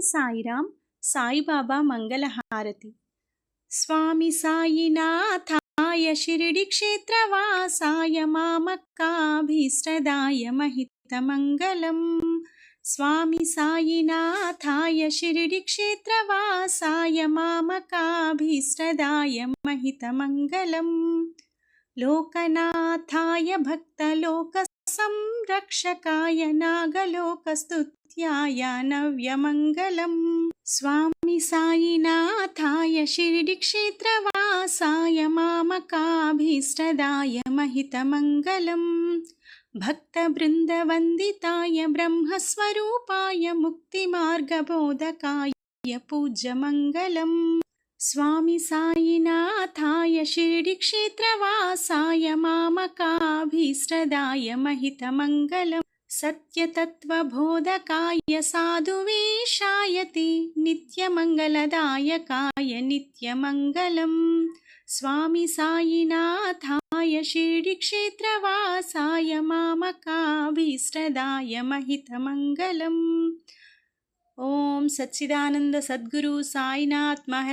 సాయిరామ్ సాయిబాబా మంగళహారతి. స్వామి సాయినాథాయ షిరిడి క్షేత్రవాసాయ మామక్కాభీష్టదాయ మహితమంగళం. స్వామి సాయినాథాయ షిరిడి క్షేత్రవాసాయ మామకాభీష్టదాయ మహితమంగళం. లోకనాథాయ భక్తలోక సంరక్షకాయ నాగలోకస్తుత్యాయ నవ్యమంగళం. స్వామి సాయినాథాయ షిరిడి క్షేత్రవాసాయ మామకాభీష్టదాయ మహితమంగళం. భక్తబృందవందితాయ బ్రహ్మస్వరూపాయ ముక్తిమార్గబోధకాయ పూజ్యమంగళం. స్వామి సాయినాథాయ షిరిడి క్షేత్రవాసాయ మామకాభీష్టదాయ మహితమంగళం. సత్యతత్వబోధకాయ సాధువేషాయతి నిత్యమంగళదాయకాయ నిత్యమంగళం. స్వామి సాయినాథాయ షిరిడి క్షేత్రవాసాయ మామకాభీష్టదాయ మహితమంగళం. ఓం సచ్చిదానంద సద్గురు సాయినాథ్ మహారాజ్